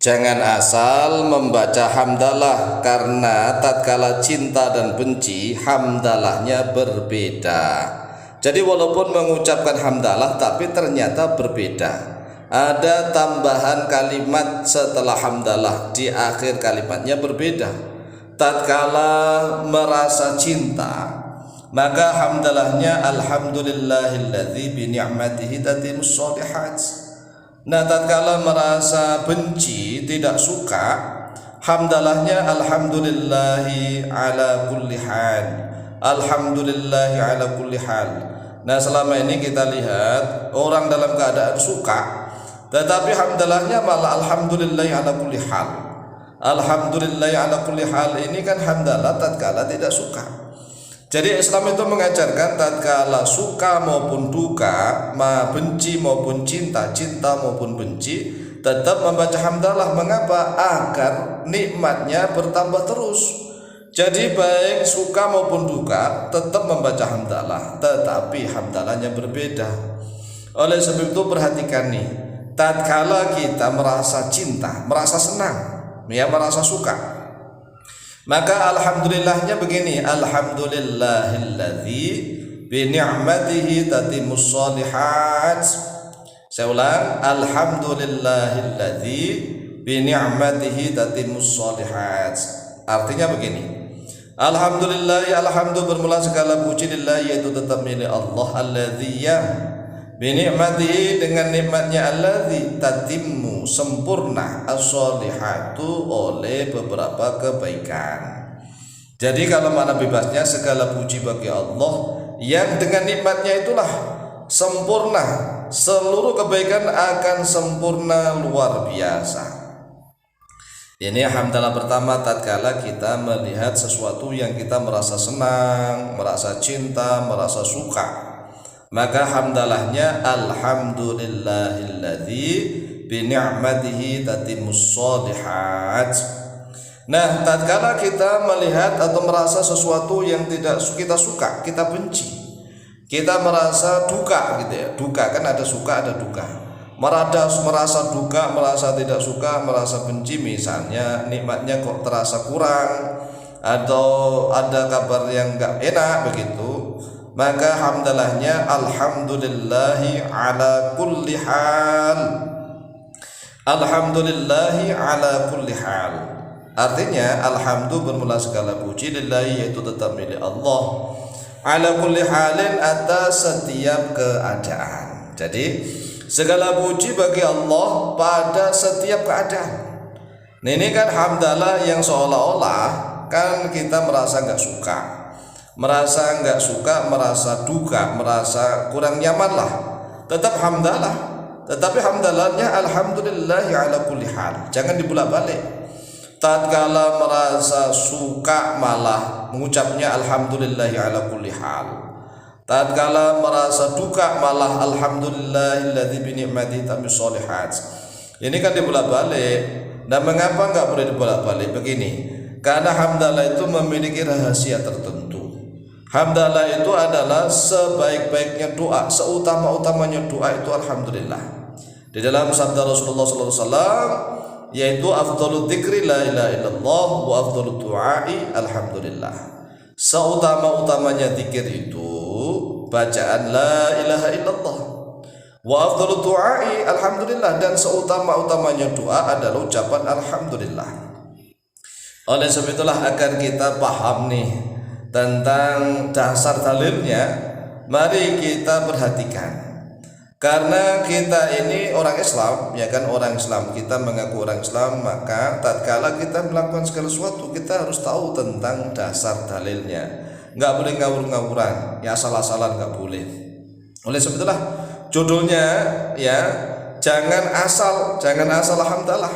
Jangan asal membaca hamdalah, karena tatkala cinta dan benci hamdalahnya berbeda. Jadi walaupun mengucapkan hamdalah tapi ternyata berbeda. Ada tambahan kalimat setelah hamdalah, di akhir kalimatnya berbeda. Tatkala merasa cinta, maka hamdalahnya alhamdulillahilladzi bi ni'matihi tatimmus shalihat. Nah, tatkala merasa benci, tidak suka, hamdalahnya alhamdulillahi ala kulli hal. Alhamdulillahi ala kulli hal. Nah, selama ini kita lihat orang dalam keadaan suka, tetapi hamdalahnya malah alhamdulillahi ala kulli hal. Alhamdulillahi ala kulli hal ini kan hamdalah tatkala tidak suka. Jadi Islam itu mengajarkan tatkala suka maupun duka, benci maupun cinta, cinta maupun benci, tetap membaca hamdalah. Mengapa? Agar nikmatnya bertambah terus. Jadi baik suka maupun duka tetap membaca hamdalah, tetapi hamdalahnya berbeda. Oleh sebab itu perhatikan nih, tatkala kita merasa cinta, merasa senang, ya merasa suka, maka alhamdulillahnya begini, alhamdulillahilladzi bi ni'matihi tatimmus shalihat. Saya ulang, alhamdulillahilladzi bi ni'matihi tatimmus shalihat. Artinya begini, alhamdulillah, alhamdulillah bermula segala puji lillah, yaitu tetap milik Allah, alladzi ya bi ni'matihi dengan nikmatnya, alladzi tatimmu sempurna, as-sholihatu oleh beberapa kebaikan. Jadi kalau makna bebasnya, segala puji bagi Allah yang dengan nikmatnya itulah sempurna, seluruh kebaikan akan sempurna luar biasa. Ini hamdalah pertama tatkala kita melihat sesuatu yang kita merasa senang, merasa cinta, merasa suka, maka hamdalahnya alhamdulillahilladzi bi ni'matihi tatimmus shalihat. Nah, tatkala kita melihat atau merasa sesuatu yang tidak kita suka, kita benci, kita merasa duka gitu ya. Duka kan ada suka, ada duka. Merasa duka, merasa tidak suka, merasa benci, misalnya nikmatnya kok terasa kurang atau ada kabar yang enggak enak begitu, maka hamdalahnya alhamdulillahi ala kulli hal. Alhamdulillahi ala kulli hal. Artinya alhamdulillah bermula segala puji lillahi, yaitu tetap milik Allah, ala kulli halin atas setiap keadaan. Jadi segala puji bagi Allah pada setiap keadaan. Nah, ini kan hamdalah yang seolah-olah kan kita merasa enggak suka, merasa enggak suka, merasa duka, merasa kurang nyaman lah, tetap hamdalah. Tetapi hamdalahnya alhamdulillahi ala kulli hal. Jangan dibulak-balik. Tatkala merasa suka malah mengucapnya alhamdulillahi ala kulli hal. Tatkala merasa duka malah alhamdulillahilladzi bi ni'matihi tatimmus shalihat. Ini kan dibulak-balik. Dan mengapa enggak boleh dibulak-balik? Begini, karena hamdalah itu memiliki rahasia tertentu. Hamdalah itu adalah sebaik-baiknya doa, seutama-utamanya doa itu alhamdulillah. Di dalam sabda Rasulullah SAW, yaitu afdhalul dzikri la ilaha illallah wa afdhalut du'ai alhamdulillah. Seutama-utamanya zikir itu bacaan la ilaha illallah, wa afdhalut du'ai alhamdulillah, dan seutama-utamanya doa adalah ucapan alhamdulillah. Oleh sebab itulah agar kita paham nih tentang dasar dalilnya, mari kita perhatikan. Karena kita ini orang Islam, ya kan, orang Islam, kita mengaku orang Islam, maka tatkala kita melakukan segala sesuatu kita harus tahu tentang dasar dalilnya. Nggak boleh ngawur-ngawuran, ya asal-asalan nggak boleh. Oleh sebab itulah judulnya ya, jangan asal hamdalah.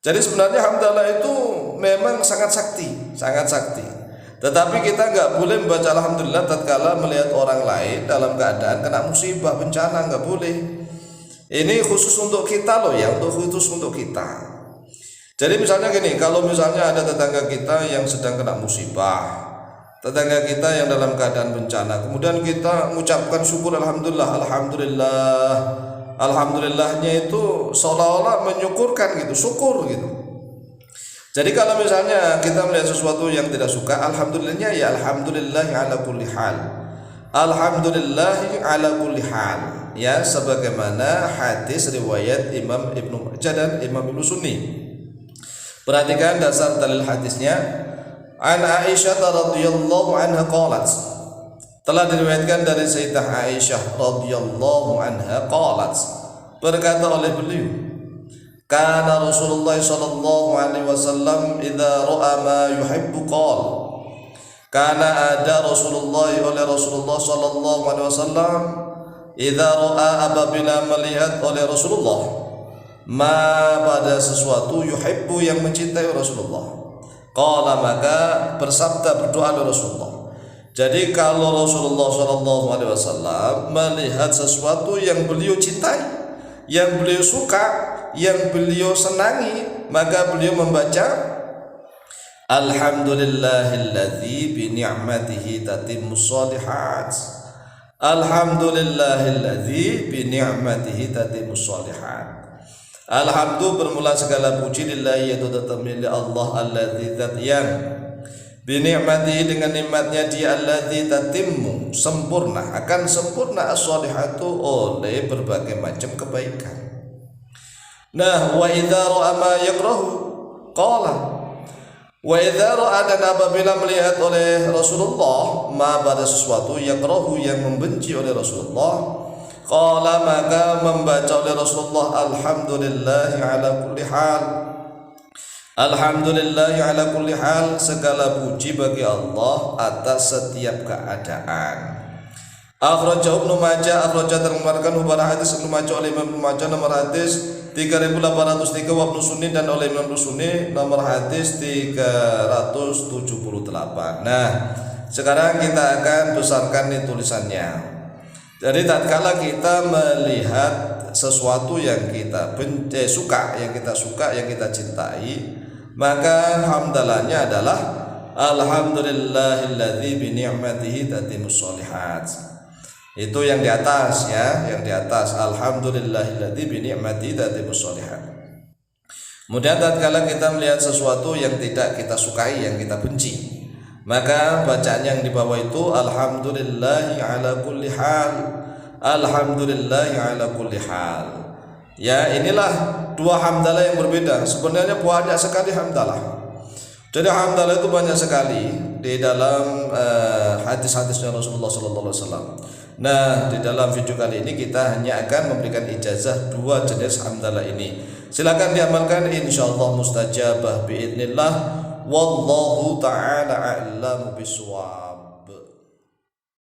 Jadi sebenarnya hamdalah itu memang sangat sakti, sangat sakti. Tetapi kita nggak boleh membaca alhamdulillah tatkala melihat orang lain dalam keadaan kena musibah, bencana, nggak boleh. Ini khusus untuk kita loh ya, khusus untuk kita. Jadi misalnya gini, kalau misalnya ada tetangga kita yang sedang kena musibah, tetangga kita yang dalam keadaan bencana, kemudian kita mengucapkan syukur alhamdulillah, alhamdulillah alhamdulillahnya itu seolah-olah menyukurkan gitu, syukur gitu. Jadi kalau misalnya kita melihat sesuatu yang tidak suka, alhamdulillahnya ya alhamdulillah ala kulli hal. Alhamdulillah ala kulli hal. Ya, sebagaimana hadis riwayat Imam Ibnu Majah dan Imam Ibnu Sunni. Perhatikan dasar dalil hadisnya. An Aisyah radhiyallahu anha qalat. Telah diriwayatkan dari Sayyidah Aisyah radhiyallahu anha qalat. Berkata oleh beliau, kana Rasulullah sallallahu alaihi wasallam idza ra'a ma yuhibbu qala. Kana ada Rasulullah oleh Rasulullah sallallahu alaihi wasallam idza ra'a apabila melihat oleh Rasulullah ma pada sesuatu yuhibbu yang mencintai Rasulullah. Qala maka bersabda berdoa oleh Rasulullah. Jadi kalau Rasulullah sallallahu alaihi wasallam melihat sesuatu yang beliau cintai, yang beliau suka, yang beliau senangi, maka beliau membaca alhamdulillahilladzi bi ni'matihi tatimmus shalihat. Alhamdulillahilladzi bi ni'matihi tatimmus shalihat. Alhamdulillah bermula segala puji lillahi yaitu tetap milik Allah alladzi zat yang bi ni'matihi dengan nikmatnya dia alladzi tatimmu sempurna akan sempurna as-shalihatu oleh berbagai macam kebaikan. Nah, wa idza ra'a ma yakrahu qala. Wa idza ra'a dan apabila melihat oleh Rasulullah ma pada sesuatu yakrahu yang membenci oleh Rasulullah, qala maka membaca oleh Rasulullah alhamdulillahi ala kulli hal. Alhamdulillahi ala kulli hal, segala puji bagi Allah atas setiap keadaan. Akhrajah Ibnu Majah, akhrajah terkeluarkan pada hadis Ibnu Majah oleh Imam Ibnu Majah nomor hadis 3803 wa Ibnu Sunni dan oleh Imam Ibnu Sunni nomor hadis 378. Nah, sekarang kita akan besarkan nih tulisannya. Jadi tatkala kita melihat sesuatu yang kita suka, yang kita cintai, maka hamdalahnya adalah alhamdulillahilladzi bi ni'matihi tatimmus shalihat. Itu yang di atas ya, yang di atas alhamdulillahilladzi bi ni'matihi tatimmus shalihat. Kemudian tatkala kita melihat sesuatu yang tidak kita sukai, yang kita benci, maka bacaan yang di bawah itu alhamdulillahi ala kulli hal. Alhamdulillahi ala kulli hal. Ya, inilah dua hamdalah yang berbeda. Sebenarnya banyak sekali hamdalah. Jadi hamdalah itu banyak sekali di dalam hadis-hadisnya Rasulullah sallallahu alaihi wasallam. Nah, di dalam video kali ini kita hanya akan memberikan ijazah dua jenis hamdalah ini. Silakan diamalkan, insyaallah mustajabah biidznillah. Wallahu ta'ala a'lamu bishawab.